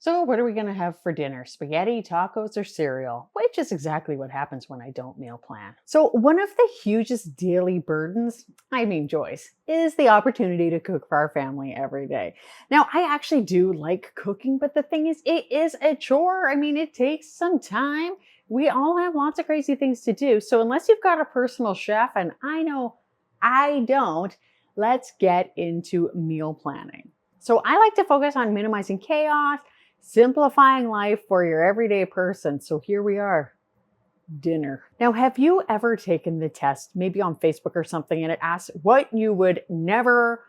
So what are we going to have for dinner? Spaghetti, tacos, or cereal? Which is exactly what happens when I don't meal plan. So one of the hugest daily burdens, joys, is the opportunity to cook for our family every day. Now, I actually do like cooking, but the thing is, it is a chore. It takes some time. We all have lots of crazy things to do. So unless you've got a personal chef, and I know I don't, let's get into meal planning. So I like to focus on minimizing chaos, simplifying life for your everyday person. So here we are, dinner. Now, have you ever taken the test, maybe on Facebook or something, and it asks what you would never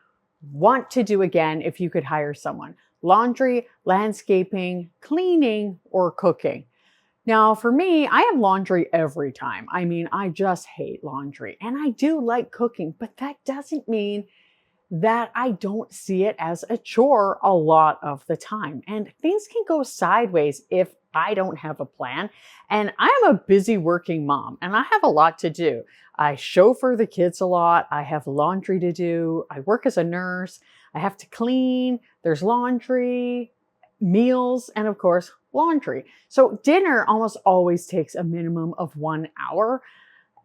want to do again if you could hire someone? Laundry, landscaping, cleaning, or cooking? Now, for me, I have laundry every time. I just hate laundry, and I do like cooking, but that doesn't mean that I don't see it as a chore a lot of the time. And things can go sideways if I don't have a plan. And I'm a busy working mom and I have a lot to do. I chauffeur the kids a lot. I have laundry to do. I work as a nurse. I have to clean. There's laundry, meals, and of course, laundry. So dinner almost always takes a minimum of 1 hour.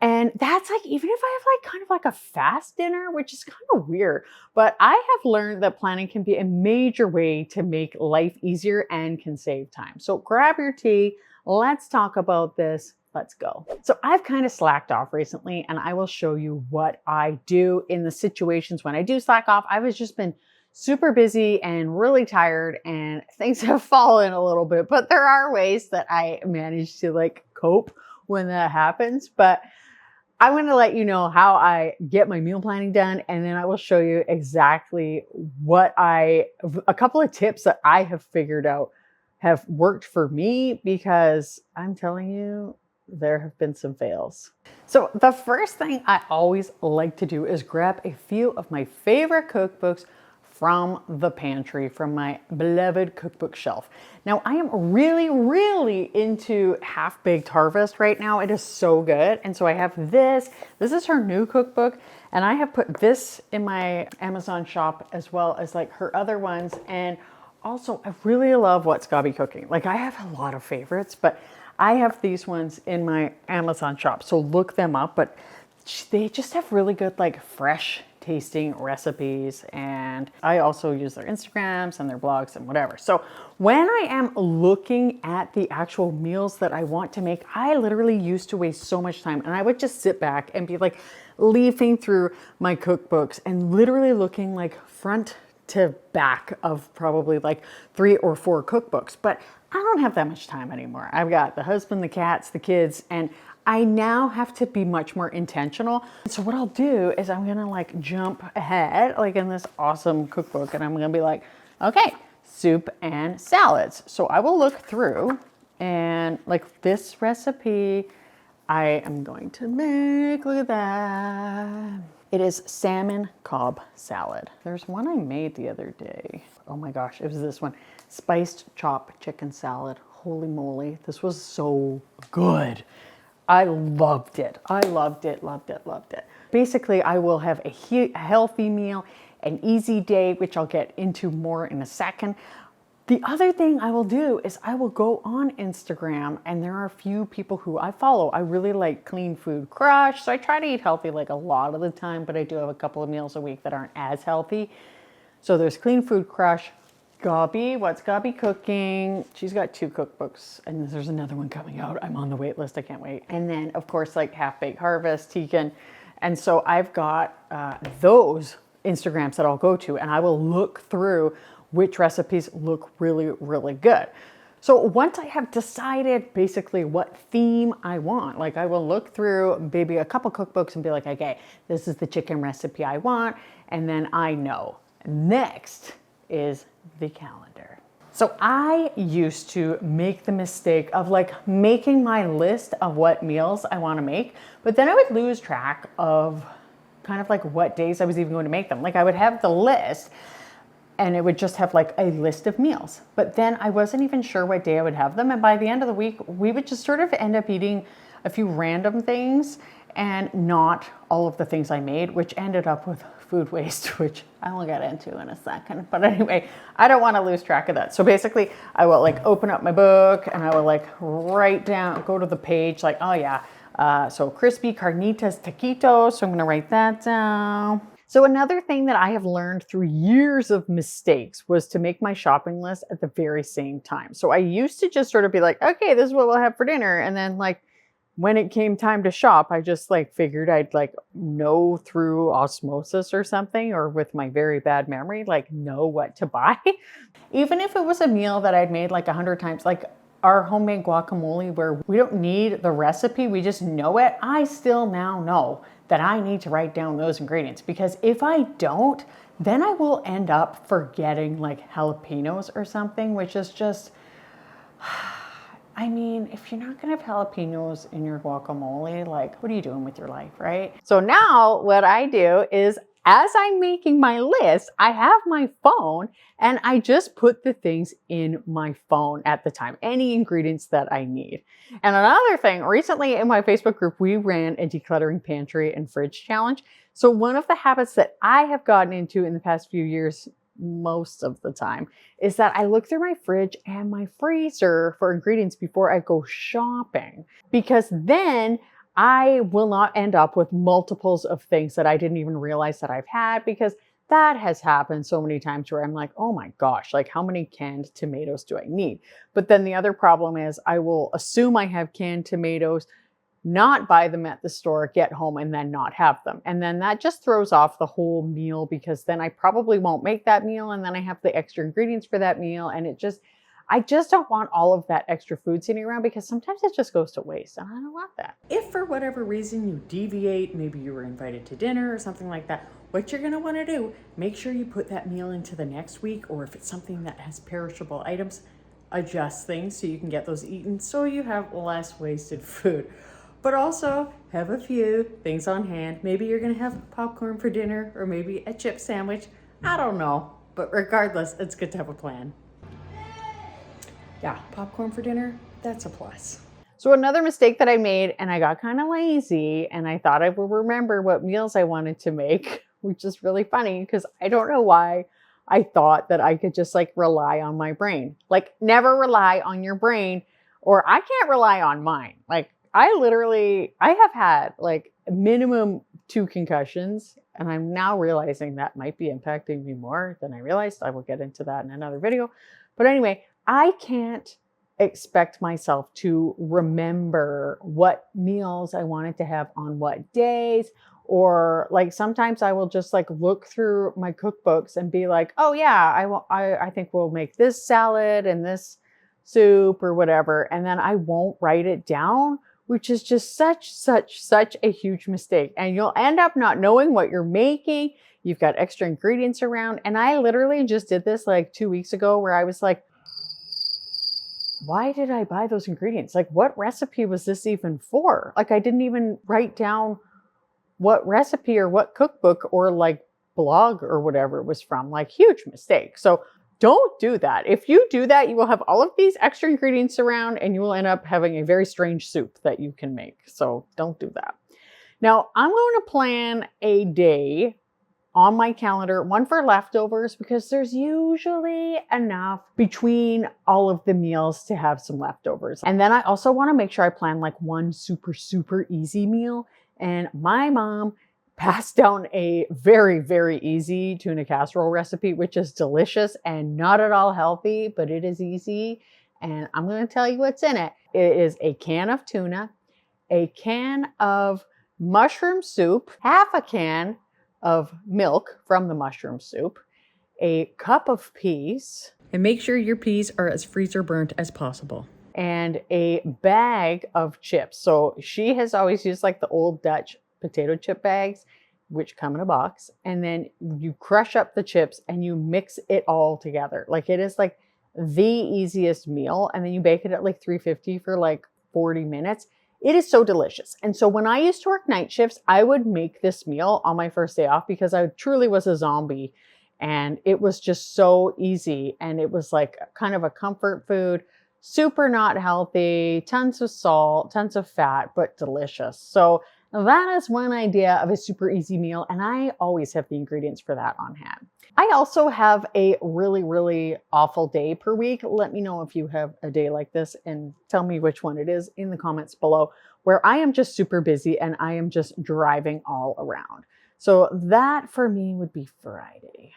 And that's even if I have kind of a fast dinner, which is kind of weird, but I have learned that planning can be a major way to make life easier and can save time. So grab your tea. Let's talk about this. Let's go. So I've kind of slacked off recently, and I will show you what I do in the situations when I do slack off. I've just been super busy and really tired, and things have fallen a little bit, but there are ways that I manage to cope when that happens. But I'm going to let you know how I get my meal planning done, and then I will show you exactly a couple of tips that I have figured out have worked for me, because I'm telling you, there have been some fails. So the first thing I always like to do is grab a few of my favorite cookbooks from the pantry, from my beloved cookbook shelf. Now, I am really, really into Half-Baked Harvest right now. It is so good. And so I have this. This is her new cookbook. And I have put this in my Amazon shop as well as her other ones. And also, I really love What's Gobby Cooking. I have a lot of favorites, but I have these ones in my Amazon shop. So look them up. But they just have really good, fresh tasting recipes, and I also use their Instagrams and their blogs and whatever. So when I am looking at the actual meals that I want to make, I literally used to waste so much time, and I would just sit back and be leafing through my cookbooks and literally looking front to back of probably 3 or 4 cookbooks. But I don't have that much time anymore. I've got the husband, the cats, the kids, and I now have to be much more intentional. So what I'll do is I'm gonna jump ahead in this awesome cookbook, and I'm gonna be okay, soup and salads. So I will look through, and this recipe I am going to make, look at that. It is salmon Cobb salad. There's one I made the other day. Oh my gosh, it was this one. Spiced chopped chicken salad. Holy moly, this was so good. I loved it. I loved it, loved it, loved it. Basically, I will have a healthy meal, an easy day, which I'll get into more in a second. The other thing I will do is I will go on Instagram, and there are a few people who I follow. I really like Clean Food Crush, so I try to eat healthy a lot of the time, but I do have a couple of meals a week that aren't as healthy. So there's Clean Food Crush, Gobby, What's Gobby Cooking? She's got 2 cookbooks, and there's another one coming out. I'm on the wait list. I can't wait. And then, of course, Half-Baked Harvest, Tegan. And so I've got those Instagrams that I'll go to, and I will look through which recipes look really, really good. So once I have decided basically what theme I want, I will look through maybe a couple cookbooks and be okay, this is the chicken recipe I want. And then I know next is the calendar. So I used to make the mistake of making my list of what meals I want to make, but then I would lose track of kind of what days I was even going to make them. I would have the list, and it would just have a list of meals, but then I wasn't even sure what day I would have them. And by the end of the week, we would just sort of end up eating a few random things and not all of the things I made, which ended up with food waste, which I will get into in a second. But anyway, I don't want to lose track of that. So basically I will like open up my book and I will like write down, go to the page like, oh yeah, so crispy carnitas taquitos. So I'm going to write that down. So another thing that I have learned through years of mistakes was to make my shopping list at the very same time. So I used to just sort of be like, okay, this is what we'll have for dinner. And then like when it came time to shop, I just like figured I'd like know through osmosis or something, or with my very bad memory, like know what to buy. Even if it was a meal that I'd made like 100 times, like our homemade guacamole where we don't need the recipe, we just know it. I still now know that I need to write down those ingredients, because if I don't, then I will end up forgetting like jalapenos or something, which is just, I mean, if you're not gonna have jalapenos in your guacamole, like what are you doing with your life, right? So now what I do is, as I'm making my list, I have my phone and I just put the things in my phone at the time, any ingredients that I need. And another thing, recently in my Facebook group, we ran a decluttering pantry and fridge challenge. So one of the habits that I have gotten into in the past few years, most of the time, is that I look through my fridge and my freezer for ingredients before I go shopping, because then I will not end up with multiples of things that I didn't even realize that I've had, because that has happened so many times where I'm like, oh my gosh, like how many canned tomatoes do I need? But then the other problem is I will assume I have canned tomatoes, not buy them at the store, get home, and then not have them. And then that just throws off the whole meal, because then I probably won't make that meal, and then I have the extra ingredients for that meal, and I just don't want all of that extra food sitting around, because sometimes it just goes to waste and I don't want that. If for whatever reason you deviate, maybe you were invited to dinner or something like that, what you're gonna wanna do, make sure you put that meal into the next week, or if it's something that has perishable items, adjust things so you can get those eaten so you have less wasted food. But also have a few things on hand. Maybe you're gonna have popcorn for dinner, or maybe a chip sandwich. I don't know, but regardless, it's good to have a plan. Yeah, popcorn for dinner, that's a plus. So another mistake that I made, and I got kind of lazy, and I thought I would remember what meals I wanted to make, which is really funny because I don't know why I thought that I could just like rely on my brain. Like, never rely on your brain, or I can't rely on mine. Like, I have had like minimum 2 concussions, and I'm now realizing that might be impacting me more than I realized. I will get into that in another video. But anyway, I can't expect myself to remember what meals I wanted to have on what days, or like sometimes I will just like look through my cookbooks and be like, oh yeah, I think we'll make this salad and this soup or whatever, and then I won't write it down, which is just such a huge mistake. And you'll end up not knowing what you're making. You've got extra ingredients around. And I literally just did this like 2 weeks ago, where I was like, why did I buy those ingredients? Like, what recipe was this even for? Like, I didn't even write down what recipe or what cookbook or like blog or whatever it was from. Like, huge mistake. So don't do that. If you do that, you will have all of these extra ingredients around, and you will end up having a very strange soup that you can make. So don't do that. Now, I'm going to plan a day on my calendar, one for leftovers, because there's usually enough between all of the meals to have some leftovers. And then I also want to make sure I plan like one super easy meal. And my mom passed down a very easy tuna casserole recipe, which is delicious and not at all healthy, but it is easy. And I'm going to tell you what's in it. It is a can of tuna, a can of mushroom soup, half a can of milk from the mushroom soup, a cup of peas, and make sure your peas are as freezer burnt as possible, and a bag of chips. So she has always used like the old Dutch potato chip bags, which come in a box, and then you crush up the chips and you mix it all together. Like, it is like the easiest meal, and then you bake it at like 350 for like 40 minutes. It is so delicious. And so when I used to work night shifts, I would make this meal on my first day off, because I truly was a zombie, and it was just so easy. And it was like kind of a comfort food, super not healthy, tons of salt, tons of fat, but delicious. So that is one idea of a super easy meal, and I always have the ingredients for that on hand. I also have a really, really awful day per week. Let me know if you have a day like this and tell me which one it is in the comments below, where I am just super busy and I am just driving all around. So that for me would be Friday.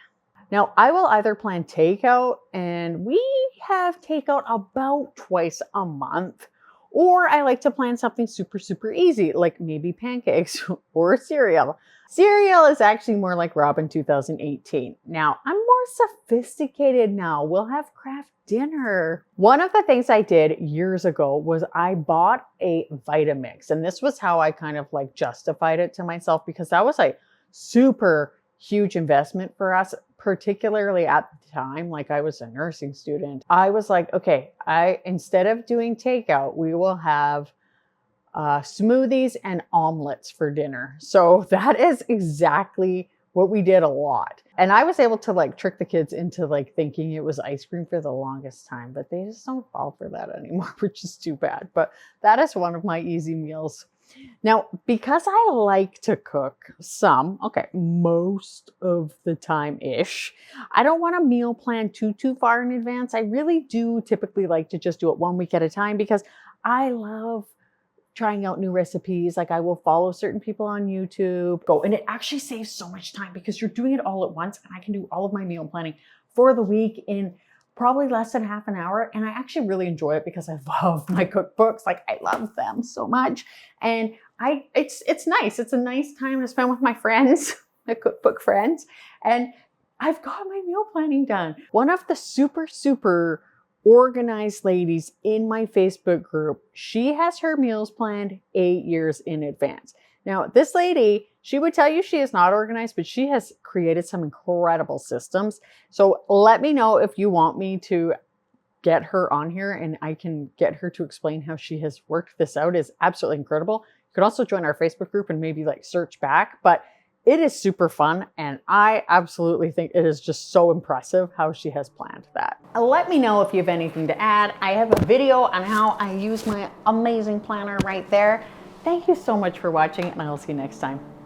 Now, I will either plan takeout, and we have takeout about twice a month, or I like to plan something super, super easy, like maybe pancakes or cereal. Cereal is actually more like Robyn 2018. Now, I'm more sophisticated now. We'll have craft dinner. One of the things I did years ago was I bought a Vitamix, and this was how I kind of like justified it to myself, because that was a super huge investment for us, particularly at the time. Like, I was a nursing student. I was like, okay, instead of doing takeout, we will have smoothies and omelets for dinner. So that is exactly what we did a lot. And I was able to like trick the kids into like thinking it was ice cream for the longest time, but they just don't fall for that anymore, which is too bad. But that is one of my easy meals. Now, because I like to cook most of the time-ish, I don't want to meal plan too far in advance. I really do typically like to just do it 1 week at a time, because I love trying out new recipes. Like, I will follow certain people on YouTube, and it actually saves so much time because you're doing it all at once, and I can do all of my meal planning for the week in probably less than half an hour. And I actually really enjoy it because I love my cookbooks. Like, I love them so much. And it's nice. It's a nice time to spend with my friends, my cookbook friends. And I've got my meal planning done. One of the super organized ladies in my Facebook group, she has her meals planned 8 years in advance. Now, this lady, she would tell you she is not organized, but she has created some incredible systems. So let me know if you want me to get her on here, and I can get her to explain how she has worked this out. It's absolutely incredible. You could also join our Facebook group and maybe like search back, but it is super fun. And I absolutely think it is just so impressive how she has planned that. Let me know if you have anything to add. I have a video on how I use my amazing planner right there. Thank you so much for watching, and I'll see you next time.